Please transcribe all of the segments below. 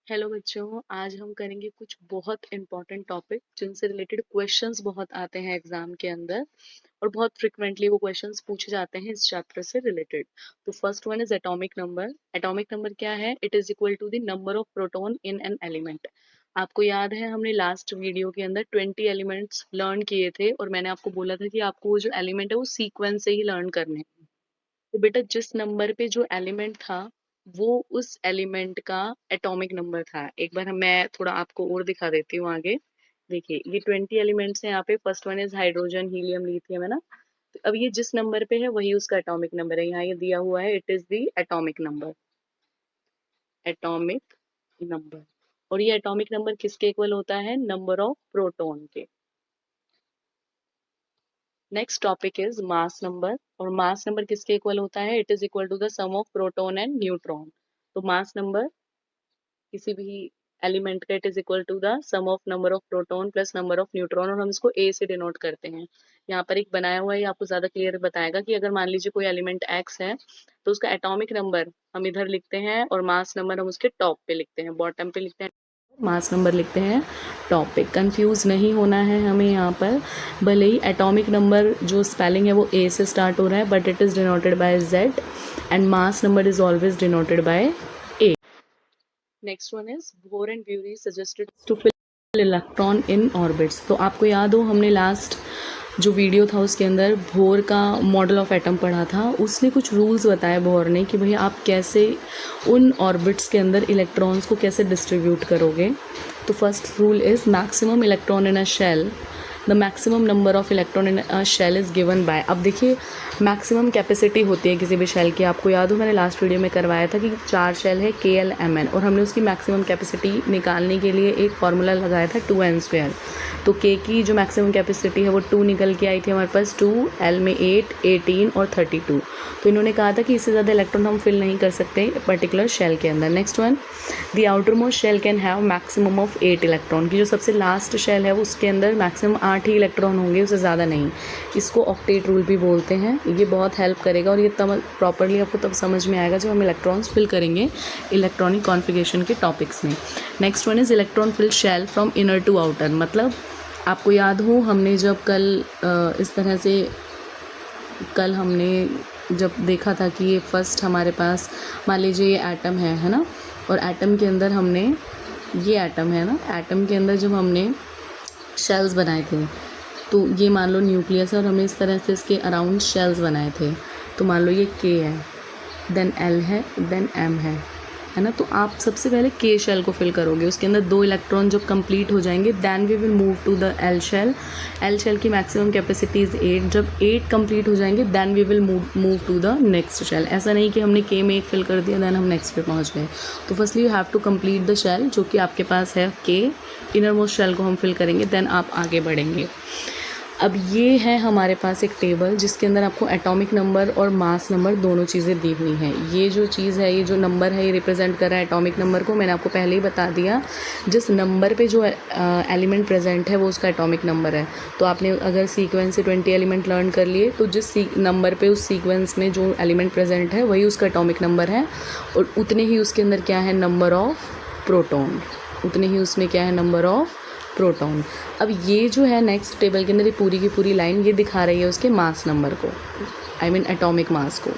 Hello बच्चों, आज हम करेंगे कुछ बहुत इंपॉर्टेंट टॉपिक जिनसे रिलेटेड क्वेश्चंस बहुत आते हैं एग्जाम के अंदर और बहुत फ्रिक्वेंटली वो क्वेश्चंस पूछे जाते हैं इस चैप्टर से रिलेटेड। तो first one is atomic number. Atomic number क्या है? It is equal to the number of proton in an element. आपको याद है हमने लास्ट वीडियो के अंदर 20 एलिमेंट्स लर्न किए थे और मैंने आपको बोला था कि आपको वो जो एलिमेंट है वो सीक्वेंस से ही लर्न करने हैं। तो बेटा जिस नंबर पे जो एलिमेंट था वो उस एलिमेंट का एटॉमिक नंबर था। एक बार मैं थोड़ा आपको और दिखा देती हूँ आगे। देखिए ये 20 एलिमेंट्स हैं यहाँ पे। First one is hydrogen, helium, lithium, है ना। तो अब ये जिस नंबर पे है वही उसका एटॉमिक नंबर है। यहाँ ये दिया हुआ है, it is the atomic number. Atomic number. और ये एटॉमिक नंबर किसके इक्वल होता है? नंबर ऑफ प्रोटॉन के। Next topic is mass number. और मास नंबर किसके इक्वल होता है? It is equal to the sum of proton and neutron. तो मास नंबर किसी भी एलिमेंट का it is equal to the sum of number of proton plus number of neutron, और हम इसको ए से डिनोट करते हैं। यहाँ पर एक बनाया हुआ है, ये आपको ज्यादा क्लियर बताएगा कि अगर मान लीजिए कोई एलिमेंट एक्स है तो उसका एटॉमिक नंबर हम इधर लिखते हैं और मास नंबर हम उसके टॉप पे लिखते हैं, बॉटम पे लिखते हैं, मास नंबर लिखते हैं टॉप पे। कंफ्यूज नहीं होना है हमें यहाँ पर। भले ही एटॉमिक नंबर जो स्पेलिंग है वो ए से स्टार्ट हो रहा है but it is denoted by Z and mass number is always denoted by A. Next one is Bohr and Bury suggested to fill electron in orbits. तो आपको याद हो हमने लास्ट जो वीडियो था उसके अंदर बोर का मॉडल ऑफ एटम पढ़ा था। उसने कुछ रूल्स बताए बोर ने कि भाई आप कैसे उन ऑर्बिट्स के अंदर इलेक्ट्रॉन्स को कैसे डिस्ट्रीब्यूट करोगे। तो first rule is maximum electron in a shell, the maximum number of electron in a shell is given by. अब देखिए मैक्सिमम कैपेसिटी होती है किसी भी शेल की। आपको याद हो मैंने लास्ट वीडियो में करवाया था कि 4 शेल है KLMN और हमने उसकी मैक्सिमम कैपेसिटी निकालने के लिए एक फार्मूला लगाया था 2n²। तो K की जो मैक्सिमम कैपेसिटी है वो 2 निकल के आई थी हमारे पास, 2, L में 8, 18 और 32। तो इन्होंने कहा था कि इससे ज़्यादा इलेक्ट्रॉन हम फिल नहीं कर सकते पर्टिकुलर शेल के अंदर। Next one, the outer most shell can have maximum of 8 electron. की जो सबसे लास्ट शेल है वो उसके अंदर मैक्सिमम 8 ही इलेक्ट्रॉन होंगे, उससे ज़्यादा नहीं। इसको ऑक्टेट रूल भी बोलते हैं। ये बहुत हेल्प करेगा और ये तब प्रॉपरली आपको तब समझ में आएगा जब हम इलेक्ट्रॉन्स फिल करेंगे इलेक्ट्रॉनिक कॉन्फ़िगरेशन के टॉपिक्स में। Next one is electron fill shell from inner to outer. मतलब आपको याद हो हमने जब कल इस तरह से कल हमने जब देखा था कि ये फर्स्ट हमारे पास मान लीजिए ये एटम है ना, और एटम के अंदर हमने ये एटम है ना, एटम के अंदर जब हमने शेल्स बनाए थे तो ये मान लो न्यूक्लियस है और हमने इस तरह से इसके अराउंड शेल्स बनाए थे। तो मान लो ये K है, देन L है, देन M है ना। तो आप सबसे पहले K शेल को फिल करोगे, उसके अंदर 2 इलेक्ट्रॉन जब कंप्लीट हो जाएंगे then we will move to the L shell. L shell की मैक्सिमम कैपेसिटी इज़ 8। जब 8 कंप्लीट हो जाएंगे then we will move to the next shell. ऐसा नहीं कि हमने K में 1 फिल कर दिया देन हम नेक्स्ट पे पहुंच गए। तो firstly you have to complete the shell जो कि आपके पास है K। इनर मोस्ट शेल को हम फिल करेंगे देन आप आगे बढ़ेंगे। अब ये है हमारे पास एक टेबल जिसके अंदर आपको एटॉमिक नंबर और मास नंबर दोनों चीज़ें दी हुई हैं। ये जो चीज़ है, ये जो नंबर है, ये रिप्रेजेंट कर रहा है एटॉमिक नंबर को। मैंने आपको पहले ही बता दिया जिस नंबर पे जो एलिमेंट प्रेजेंट है वो उसका एटॉमिक नंबर है। तो आपने अगर सीक्वेंस से 20 एलिमेंट लर्न कर लिए तो जिस नंबर पे उस सीक्वेंस में जो एलिमेंट प्रेजेंट है वही उसका एटॉमिक नंबर है, और उतने ही उसके अंदर क्या है, नंबर ऑफ प्रोटॉन। उतने ही उसमें क्या है, नंबर ऑफ प्रोटॉन। अब ये जो है नेक्स्ट टेबल के अंदर ये पूरी की पूरी लाइन ये दिखा रही है उसके मास नंबर को, आई मीन एटॉमिक मास को।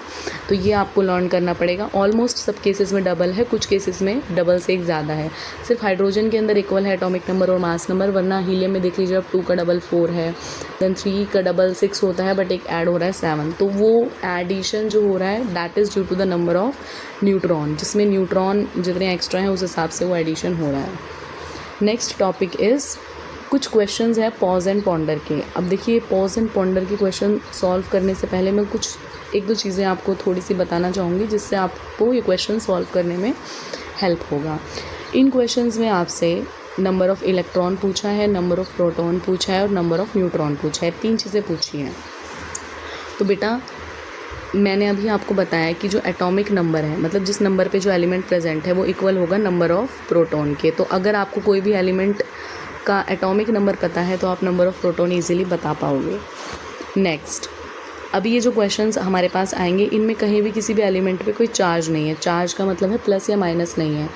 तो ये आपको लर्न करना पड़ेगा। ऑलमोस्ट सब केसेस में डबल है, कुछ केसेस में डबल से एक ज़्यादा है। सिर्फ हाइड्रोजन के अंदर इक्वल है एटॉमिक नंबर और मास नंबर, वरना हीलियम में देख लीजिए अब 2 का डबल 4 है, देन 3 का डबल 6 होता है बट एक ऐड हो रहा है 7। तो वो एडिशन जो हो रहा है that is due to the number of neutron, जिसमें न्यूट्रॉन जितने एक्स्ट्रा हैं उस हिसाब से वो एडिशन हो रहा है। नेक्स्ट टॉपिक इज़ कुछ क्वेश्चंस है पॉज एंड पॉन्डर के। अब देखिए पॉज एंड पॉन्डर के क्वेश्चन सॉल्व करने से पहले मैं कुछ 1-2 चीज़ें आपको थोड़ी सी बताना चाहूँगी जिससे आपको ये क्वेश्चन सॉल्व करने में हेल्प होगा। इन क्वेश्चंस में आपसे नंबर ऑफ़ इलेक्ट्रॉन पूछा है, नंबर ऑफ़ प्रोटॉन पूछा है और नंबर ऑफ़ न्यूट्रॉन पूछा है। 3 चीज़ें पूछी हैं। तो बेटा मैंने अभी आपको बताया कि जो एटॉमिक नंबर है, मतलब जिस नंबर पे जो एलिमेंट प्रेजेंट है वो इक्वल होगा नंबर ऑफ़ प्रोटॉन के। तो अगर आपको कोई भी एलिमेंट का एटॉमिक नंबर पता है तो आप नंबर ऑफ़ प्रोटॉन इजीली बता पाओगे। नेक्स्ट, अभी ये जो क्वेश्चंस हमारे पास आएंगे इनमें कहीं भी किसी भी एलिमेंट पे कोई चार्ज नहीं है। चार्ज का मतलब है प्लस या माइनस नहीं है।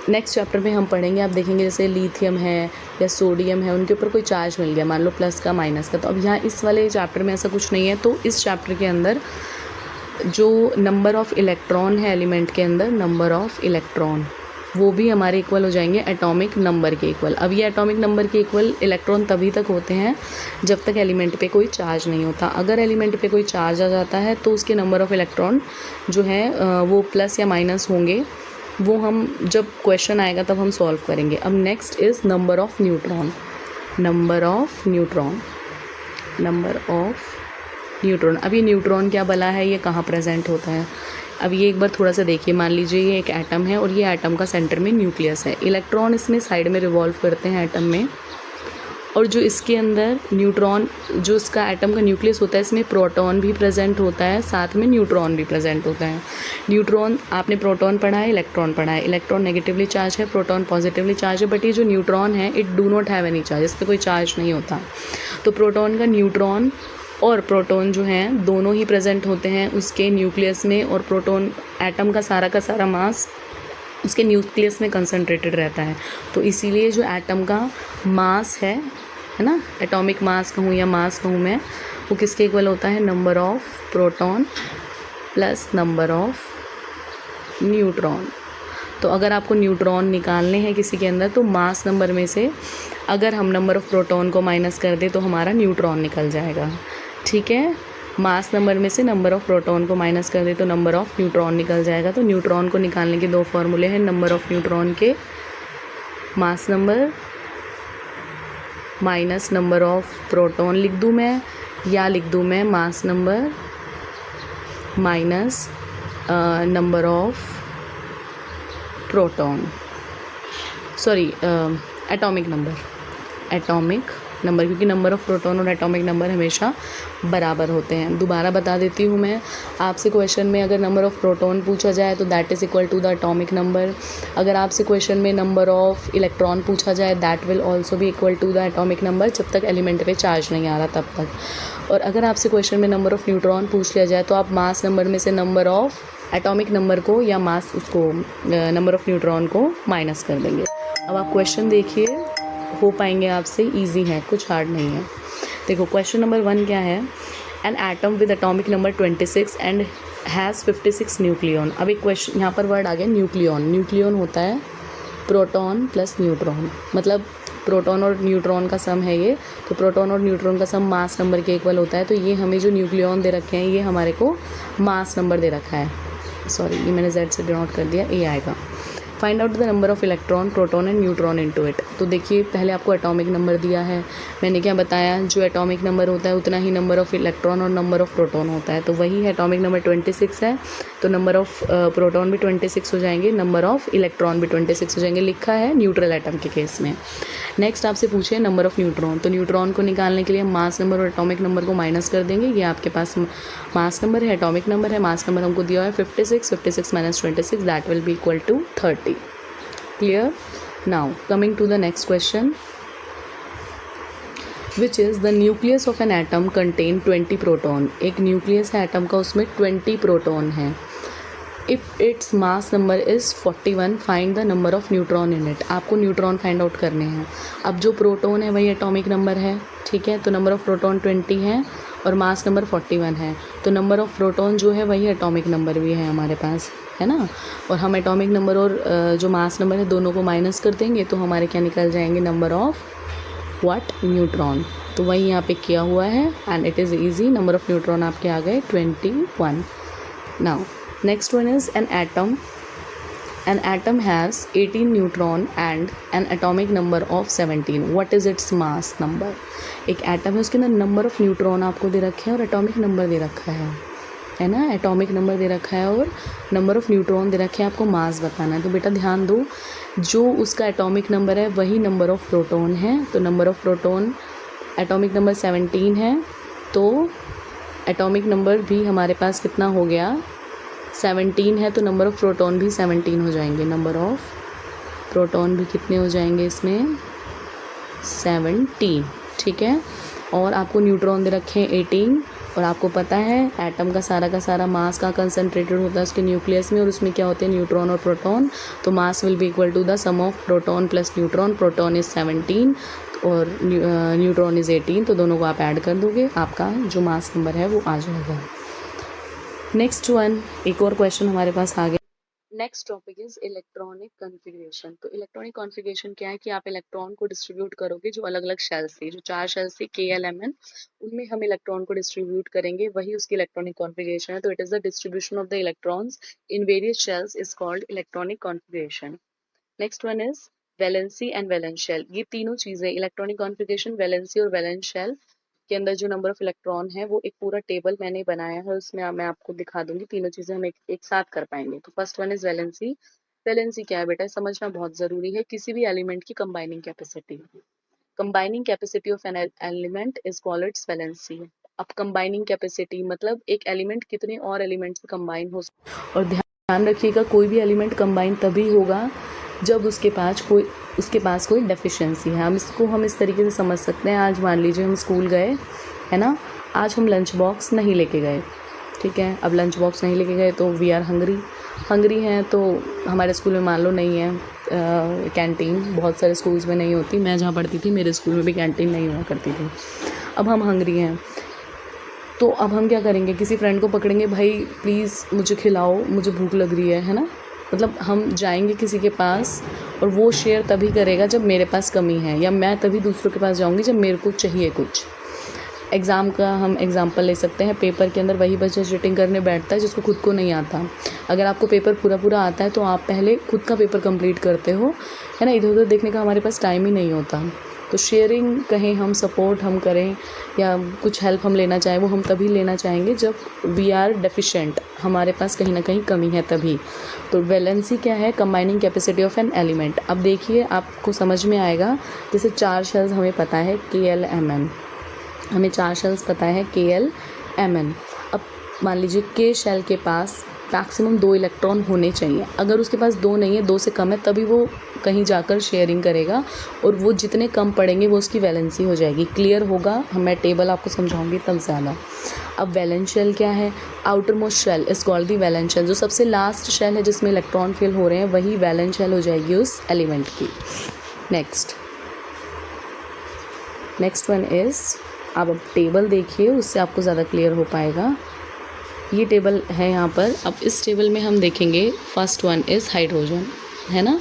नेक्स्ट चैप्टर में हम पढ़ेंगे, आप देखेंगे जैसे लिथियम है या सोडियम है, उनके ऊपर कोई चार्ज मिल गया, मान लो प्लस का माइनस का, तो अब यहाँ इस वाले चैप्टर में ऐसा कुछ नहीं है। तो इस चैप्टर के अंदर जो नंबर ऑफ़ इलेक्ट्रॉन है एलिमेंट के अंदर, नंबर ऑफ़ इलेक्ट्रॉन, वो भी हमारे इक्वल हो जाएंगे एटॉमिक नंबर के इक्वल। अब ये एटॉमिक नंबर के इक्वल इलेक्ट्रॉन तभी तक होते हैं जब तक एलिमेंट पे कोई चार्ज नहीं होता। अगर एलिमेंट पे कोई चार्ज आ जाता है तो उसके नंबर ऑफ़ इलेक्ट्रॉन जो है वो प्लस या माइनस होंगे, वो हम जब क्वेश्चन आएगा तब हम सॉल्व करेंगे। अब next is number of neutron. Number of neutron, number of neutron. अब ये न्यूट्रॉन क्या भला है, ये कहाँ प्रेजेंट होता है? अब ये एक बार थोड़ा सा देखिए, मान लीजिए ये एक एटम है और ये एटम का सेंटर में न्यूक्लियस है, इलेक्ट्रॉन इसमें साइड में रिवॉल्व करते हैं एटम में, और जो इसके अंदर न्यूट्रॉन, जो इसका एटम का न्यूक्लियस होता है, इसमें प्रोटॉन भी प्रेजेंट होता है, साथ में न्यूट्रॉन भी प्रेजेंट होता है। न्यूट्रॉन आपने प्रोटॉन पढ़ा है, इलेक्ट्रॉन पढ़ा है। इलेक्ट्रॉन नेगेटिवली चार्ज है, प्रोटॉन पॉजिटिवली चार्ज है, बट ये जो न्यूट्रॉन है it do not have any charge, इस पर कोई चार्ज नहीं होता। तो प्रोटॉन का, न्यूट्रॉन और प्रोटॉन जो हैं दोनों ही प्रेजेंट होते हैं उसके न्यूक्लियस में, और प्रोटॉन एटम का सारा मास उसके न्यूक्लियस में कंसंट्रेटेड रहता है। तो इसीलिए जो एटम का मास है ना, एटॉमिक मास कहूँ या मास कहूँ मैं, वो किसके इक्वल होता है? Number of proton plus number of neutron. तो अगर आपको न्यूट्रॉन निकालने हैं किसी के अंदर, तो मास नंबर में से अगर हम नंबर ऑफ़ प्रोटॉन को माइनस कर दें तो हमारा न्यूट्रॉन निकल जाएगा, ठीक है। मास नंबर में से नंबर ऑफ़ प्रोटॉन को माइनस कर दे तो नंबर ऑफ़ न्यूट्रॉन निकल जाएगा। तो न्यूट्रॉन को निकालने के दो फॉर्मूले हैं, नंबर ऑफ़ न्यूट्रॉन के mass number minus number of proton लिख दूँ मैं, या लिख दूँ मैं mass number minus number of proton, sorry atomic number, क्योंकि नंबर ऑफ़ प्रोटॉन और एटॉमिक नंबर हमेशा बराबर होते हैं। दोबारा बता देती हूँ मैं, आपसे क्वेश्चन में अगर नंबर ऑफ़ प्रोटॉन पूछा जाए तो that is equal to the atomic number. अगर आपसे क्वेश्चन में नंबर ऑफ़ इलेक्ट्रॉन पूछा जाए दैट विल ऑल्सो भी equal to the atomic number, जब तक एलिमेंट पे चार्ज नहीं आ रहा तब तक। और अगर आपसे क्वेश्चन में नंबर ऑफ़ न्यूट्रॉन पूछ लिया जाए तो आप मास नंबर में से नंबर ऑफ़ एटॉमिक नंबर को या मास उसको नंबर ऑफ़ न्यूट्रॉन को माइनस कर देंगे। अब आप क्वेश्चन देखिए, हो पाएंगे आपसे, इजी है, कुछ हार्ड नहीं है। देखो क्वेश्चन नंबर 1 क्या है, an atom with atomic number 26 and has 56 nucleon. अब एक क्वेश्चन यहाँ पर वर्ड आ गया न्यूक्लियन। न्यूक्लियन होता है प्रोटॉन प्लस न्यूट्रॉन, मतलब प्रोटॉन और न्यूट्रॉन का सम है ये, तो प्रोटॉन और न्यूट्रॉन का सम मास नंबर के इक्वल होता है। तो ये हमें जो न्यूक्लियन दे रखे हैं ये हमारे को मास नंबर दे रखा है, सॉरी ये मैंने Z से डिनोट कर दिया, ए आएगा। Find out the number of electron, proton and neutron into it. तो देखिए पहले आपको एटॉमिक नंबर दिया है, मैंने क्या बताया, जो एटॉमिक नंबर होता है उतना ही नंबर ऑफ़ इलेक्ट्रॉन और नंबर ऑफ़ प्रोटॉन होता है। तो वही है, एटॉमिक नंबर 26 है तो नंबर ऑफ़ प्रोटॉन भी 26 हो जाएंगे, नंबर ऑफ़ इलेक्ट्रॉन भी 26 हो जाएंगे, लिखा है न्यूट्रल एटम के केस में। नेक्स्ट आपसे पूछे नंबर ऑफ़ न्यूट्रॉन, तो न्यूट्रॉन को निकालने के लिए हम मास नंबर और एटॉमिक नंबर को माइनस कर देंगे। ये आपके पास मास नंबर है, एटॉमिक नंबर है, मास नंबर हमको दिया है 56 minus 26 that will be equal to 30। Clear? Now coming to the next question, which is the nucleus of an atom contain 20 proton। एक न्यूक्लियस है एटम का, उसमें 20 प्रोटॉन है। If its mass number is 41 find the number of neutron in it. आपको neutron find out करने हैं। अब जो प्रोटॉन है वही एटॉमिक नंबर है, ठीक है, तो नंबर ऑफ़ प्रोटॉन 20 है और मास नंबर 41 है, तो नंबर ऑफ़ प्रोटॉन जो है वही एटॉमिक नंबर भी है हमारे पास, है ना। और हम एटॉमिक नंबर और जो मास नंबर है दोनों को माइनस कर देंगे तो हमारे क्या निकल जाएंगे, नंबर ऑफ़ व्हाट, न्यूट्रॉन। तो वही यहाँ पे किया हुआ है and it is easy. Number of neutron आपके आ गए 21। Now next one is an atom. An atom has 18 neutron and an atomic number of 17. What is its mass number? एक एटम है, उसके अंदर नंबर ऑफ़ न्यूट्रॉन आपको दे रखे हैं और एटॉमिक नंबर दे रखा है ना, एटॉमिक नंबर दे रखा है और नंबर ऑफ़ न्यूट्रॉन दे रखे हैं, आपको मास बताना है। तो बेटा ध्यान दो, जो उसका एटॉमिक नंबर है वही नंबर ऑफ़ प्रोटॉन है, तो number of proton atomic number 17 है, तो एटॉमिक नंबर भी हमारे पास कितना हो गया, 17 है, तो नंबर ऑफ़ प्रोटॉन भी 17 हो जाएंगे। नंबर ऑफ़ प्रोटॉन भी कितने हो जाएंगे इसमें, 17, ठीक है। और आपको न्यूट्रॉन दे रखे हैं 18 और आपको पता है एटम का सारा मास का कंसंट्रेटेड होता है उसके न्यूक्लियस में, और उसमें क्या होते हैं न्यूट्रॉन और प्रोटॉन। तो mass will be equal to the sum of proton plus neutron. Proton is 17 और न्यूट्रॉन इज़ 18, तो दोनों को आप ऐड कर दोगे, आपका जो मास नंबर है वो आ जाएगा। नेक्स्ट वन, एक और क्वेश्चन हमारे पास आ गया। Next topic is electronic configuration. तो इलेक्ट्रॉनिक कॉन्फ़िगरेशन क्या है कि आप इलेक्ट्रॉन को डिस्ट्रीब्यूट करोगे, जो अलग अलग शेल्स थे, जो 4 शेल्स थे KLMN, उनमें हम इलेक्ट्रॉन को डिस्ट्रीब्यूट करेंगे, वही उसकी इलेक्ट्रॉनिक कॉन्फ़िगरेशन है। तो it is the distribution of the electrons in various shells is called electronic configuration. Next one is valency and valence shell. ये तीनों चीजें, इलेक्ट्रॉनिक कॉन्फ़िगरेशन, वैलेंसी और वैलेंस शेल के अंदर जो नंबर ऑफ इलेक्ट्रॉन है वो एक पूरा टेबल मैंने बनाया है, उसमें मैं आपको दिखा दूंगी। तीनों चीजें हम एक साथ कर पाएंगे। तो first one is valency. Valency क्या है बेटा, समझना बहुत जरूरी है। किसी भी एलिमेंट की combining capacity, combining capacity of an element is called its valency. अब कंबाइनिंग कैपेसिटी मतलब एक एलिमेंट कितने और एलिमेंट से कंबाइन हो, और ध्यान रखिएगा कोई भी एलिमेंट कंबाइन तभी होगा जब उसके पास कोई डेफिशिएंसी है। हम इस तरीके से समझ सकते हैं। आज मान लीजिए हम स्कूल गए, है ना, आज हम लंच बॉक्स नहीं लेके गए, ठीक है। अब लंच बॉक्स नहीं लेके गए तो वी आर हंग्री हैं, तो हमारे स्कूल में मान लो नहीं है कैंटीन, बहुत सारे स्कूल्स में नहीं होती। मैं जहाँ पढ़ती थी मेरे स्कूल में भी कैंटीन नहीं हुआ करती थी। अब हम हंग्री हैं, तो अब हम क्या करेंगे, किसी फ्रेंड को पकड़ेंगे, भाई प्लीज़ मुझे खिलाओ, मुझे भूख लग रही है ना। मतलब हम जाएंगे किसी के पास, और वो शेयर तभी करेगा जब मेरे पास कमी है, या मैं तभी दूसरों के पास जाऊंगी जब मेरे को चाहिए कुछ। एग्ज़ाम का हम एग्जांपल ले सकते हैं। पेपर के अंदर वही बच्चा चीटिंग करने बैठता है जिसको खुद को नहीं आता। अगर आपको पेपर पूरा आता है तो आप पहले खुद का पेपर कंप्लीट करते हो, है ना। इधर उधर देखने का हमारे पास टाइम ही नहीं होता। तो शेयरिंग कहें हम, सपोर्ट हम करें, या कुछ हेल्प हम लेना चाहें, वो हम तभी लेना चाहेंगे जब वी आर डेफिशिएंट, हमारे पास कहीं ना कहीं कमी है तभी। तो वैलेंसी क्या है, combining capacity of an element. अब देखिए आपको समझ में आएगा। जैसे 4 शेल्स हमें पता है KLMN, हमें 4 शेल्स पता है KLMN। अब मान लीजिए K शेल के पास मैक्सिमम 2 इलेक्ट्रॉन होने चाहिए। अगर उसके पास 2 नहीं है, 2 से कम है, तभी वो कहीं जाकर शेयरिंग करेगा, और वो जितने कम पड़ेंगे वो उसकी वैलेंसी हो जाएगी। क्लियर होगा, मैं टेबल आपको समझाऊंगी तब ज़्यादा। अब वैलेंस शेल क्या है, outer most shell is called the valence shell. जो सबसे लास्ट शेल है जिसमें इलेक्ट्रॉन फिल हो रहे हैं, वही वैलेंस शेल हो जाएगी उस एलिमेंट की। नेक्स्ट वन इज़, आप अब टेबल देखिए, उससे आपको ज़्यादा क्लियर हो पाएगा। ये टेबल है यहाँ पर। अब इस टेबल में हम देखेंगे, फर्स्ट वन इज़ हाइड्रोजन, है ना।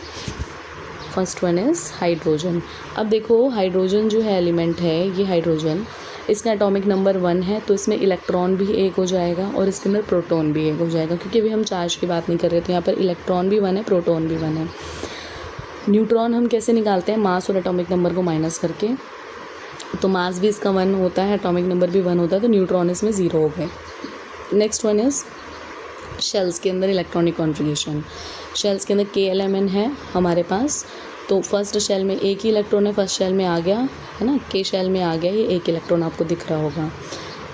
First one is hydrogen. अब देखो हाइड्रोजन जो है एलिमेंट है, ये हाइड्रोजन, इसका एटॉमिक नंबर 1 है, तो इसमें इलेक्ट्रॉन भी 1 हो जाएगा और इसके अंदर प्रोटॉन भी 1 हो जाएगा, क्योंकि अभी हम चार्ज की बात नहीं कर रहे थे। यहाँ पर इलेक्ट्रॉन भी 1 है, प्रोटॉन भी 1 है। न्यूट्रॉन हम कैसे निकालते हैं, मास और एटॉमिक नंबर को माइनस करके। तो मास भी इसका 1 होता है, एटॉमिक नंबर भी 1 होता है, तो न्यूट्रॉन इसमें 0 हो गए। नेक्स्ट वन इज़ शेल्स के अंदर इलेक्ट्रॉनिक कॉन्फ़िगरेशन। शेल्स के अंदर KLMN है हमारे पास, तो फर्स्ट शेल में एक ही इलेक्ट्रॉन है, फर्स्ट शेल में आ गया, है ना, K शेल में आ गया, ये एक इलेक्ट्रॉन आपको दिख रहा होगा,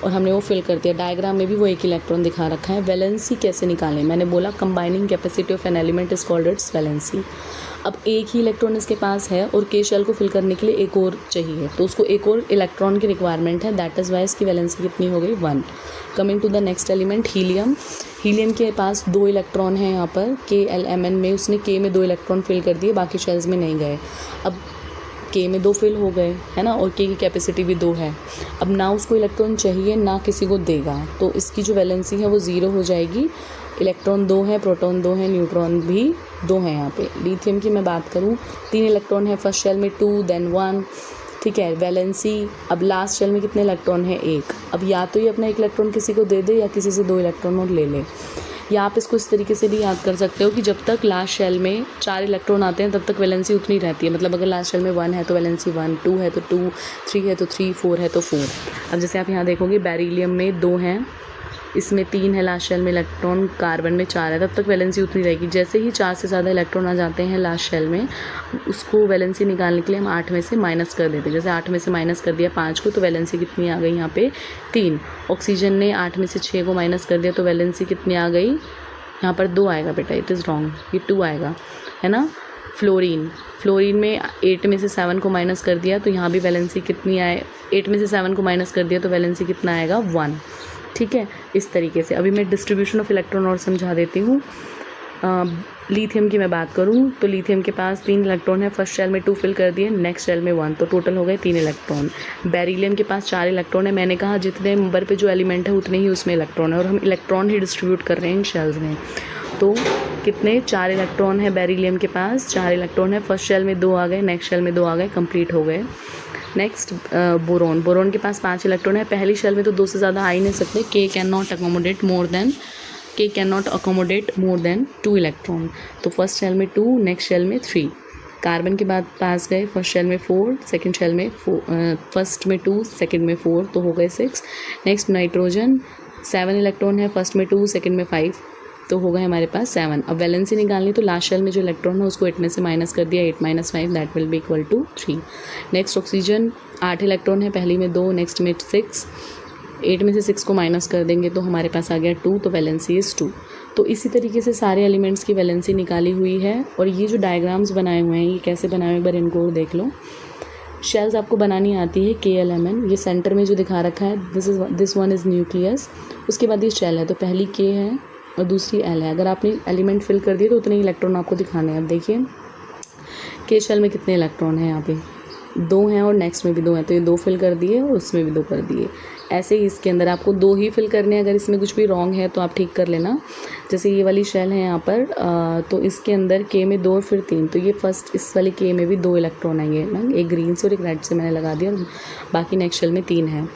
और हमने वो फिल कर दिया। डायग्राम में भी वो एक इलेक्ट्रॉन दिखा रखा है। वैलेंसी कैसे निकालें, मैंने बोला combining capacity of an element is called its valency. अब एक ही इलेक्ट्रॉन इसके पास है और K शेल को फिल करने के लिए एक और चाहिए, तो उसको एक और इलेक्ट्रॉन की रिक्वायरमेंट है, दैट इज़ वाई इसकी वैलेंसी कितनी हो गई, 1। Coming to the next element, helium. Helium के पास 2 इलेक्ट्रॉन हैं यहाँ पर KLMN में, उसने K में 2 इलेक्ट्रॉन फिल कर दिए, बाकी शेल्स में नहीं गए। अब K में 2 फिल हो गए, है ना, और K की कैपेसिटी भी 2 है। अब ना उसको इलेक्ट्रॉन चाहिए ना किसी को देगा, तो इसकी जो वैलेंसी है वो 0 हो जाएगी। इलेक्ट्रॉन 2 है, प्रोटॉन 2 है, न्यूट्रॉन भी 2 है। यहाँ पे लिथियम की मैं बात करूँ, 3 इलेक्ट्रॉन है, फर्स्ट शेल में 2 देन 1, ठीक है, वैलेंसी। अब लास्ट शेल में कितने इलेक्ट्रॉन है, 1। अब या तो ये अपना 1 इलेक्ट्रॉन किसी को दे दे या किसी से 2 इलेक्ट्रॉन और ले ले। या आप इसको इस तरीके से भी याद कर सकते हो कि जब तक लास्ट शेल में 4 इलेक्ट्रॉन आते हैं तब तक वैलेंसी उतनी रहती है। मतलब अगर लास्ट शेल में 1 है तो वैलेंसी 1, 2 है तो 2, 3 है तो 3, 4 है तो 4। अब जैसे आप यहाँ देखोगे बेरिलियम में 2 हैं, इसमें 3 है लास्ट शेल में इलेक्ट्रॉन, कार्बन में 4 है, तब तक वैलेंसी उतनी रहेगी। जैसे ही 4 से ज़्यादा इलेक्ट्रॉन आ जाते हैं लास्ट शेल में, उसको वैलेंसी निकालने के लिए हम 8 में से माइनस कर देते हैं। जैसे 8 में से माइनस कर दिया 5 को, तो वैलेंसी कितनी आ गई यहाँ पे, 3। ऑक्सीजन ने 8 में से 6 को माइनस कर दिया, तो वैलेंसी कितनी आ गई, यहाँ पर 2 आएगा बेटा, इट इज़ रॉन्ग, ये 2 आएगा, है ना। फ्लोरीन में 8 में से 7 को माइनस कर दिया, तो यहाँ भी वैलेंसी कितनी आए, 8 में से 7 को माइनस कर दिया तो वैलेंसी कितना आएगा, 1। ठीक है, इस तरीके से। अभी मैं डिस्ट्रीब्यूशन ऑफ इलेक्ट्रॉन और समझा देती हूँ। लिथियम की मैं बात करूँ तो लिथियम के पास 3 इलेक्ट्रॉन है, फर्स्ट शेल में 2 फिल कर दिए, नेक्स्ट शेल में 1, तो टोटल हो गए 3 इलेक्ट्रॉन। बेरिलियम के पास 4 इलेक्ट्रॉन है, मैंने कहा जितने नंबर पे जो एलिमेंट है उतने ही उसमें इलेक्ट्रॉन है, और हम इलेक्ट्रॉन ही डिस्ट्रीब्यूट कर रहे हैं इन शेल्स में। तो कितने, 4 इलेक्ट्रॉन है बेरिलियम के पास, 4 इलेक्ट्रॉन है, फर्स्ट शेल में 2 आ गए, नेक्स्ट शेल में 2 आ गए, कंप्लीट हो गए। नेक्स्ट बोरॉन के पास 5 इलेक्ट्रॉन है, पहली शेल में तो 2 से ज़्यादा आ ही नहीं सकते, के can not accommodate more than 2 electron, तो फर्स्ट शेल में 2, नेक्स्ट शेल में 3। कार्बन के बाद पास गए, फर्स्ट शेल में 4, सेकंड शेल में 4, फर्स्ट में 2, सेकंड में 4, तो हो गए 6। नेक्स्ट नाइट्रोजन 7 इलेक्ट्रॉन है, फर्स्ट में 2, सेकंड में 5, तो हो गए हमारे पास 7। अब वैलेंसी निकालनी, तो लास्ट शेल में जो इलेक्ट्रॉन है उसको 8 में से माइनस कर दिया, 8 - 5 that will be equal to 3। Next oxygen 8 electron है, पहली में 2, नेक्स्ट में 6, 8 में से 6 को माइनस कर देंगे तो हमारे पास आ गया 2, तो वैलेंसी इज़ 2। तो इसी तरीके से सारे एलिमेंट्स की वैलेंसी निकाली हुई है। और ये जो डायग्राम्स बनाए हुए हैं ये कैसे बनाए हुए, एक बार इनको और देख लो। शेल्स आपको बनानी आती है, KLMN, ये सेंटर में जो दिखा रखा है दिस वन इज़ न्यूक्लियस, उसके बाद ये शेल है, तो पहली K है और दूसरी L है। अगर आपने एलिमेंट फिल कर दिए तो उतने इलेक्ट्रॉन आपको दिखाने हैं। अब देखिए K शेल में कितने इलेक्ट्रॉन हैं, यहाँ पे 2 हैं और नेक्स्ट में भी 2 हैं, तो ये 2 फिल कर दिए और उसमें भी 2 कर दिए। ऐसे ही इसके अंदर आपको 2 ही फिल करने हैं, अगर इसमें कुछ भी रॉन्ग है तो आप ठीक कर लेना। जैसे ये वाली शेल है यहाँ पर, तो इसके अंदर K में 2 और फिर 3, तो ये फर्स्ट इस वाली K में भी 2 इलेक्ट्रॉन आएंगे ना, एक ग्रीन से और एक रेड से मैंने लगा दिया, और बाकी नेक्स्ट शेल में 3 हैं।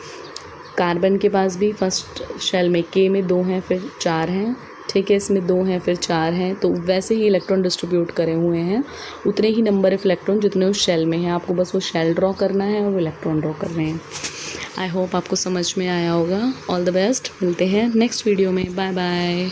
कार्बन के पास भी फर्स्ट शेल में K में 2 हैं, फिर 4 हैं, ठीक है, इसमें 2 हैं फिर 4 हैं, तो वैसे ही इलेक्ट्रॉन डिस्ट्रीब्यूट करे हुए हैं, उतने ही नंबर ऑफ इलेक्ट्रॉन जितने उस शेल में हैं। आपको बस वो शेल ड्रॉ करना है और वो इलेक्ट्रॉन ड्रॉ कर रहे हैं। आई होप आपको समझ में आया होगा। ऑल द बेस्ट, मिलते हैं नेक्स्ट वीडियो में, बाय बाय।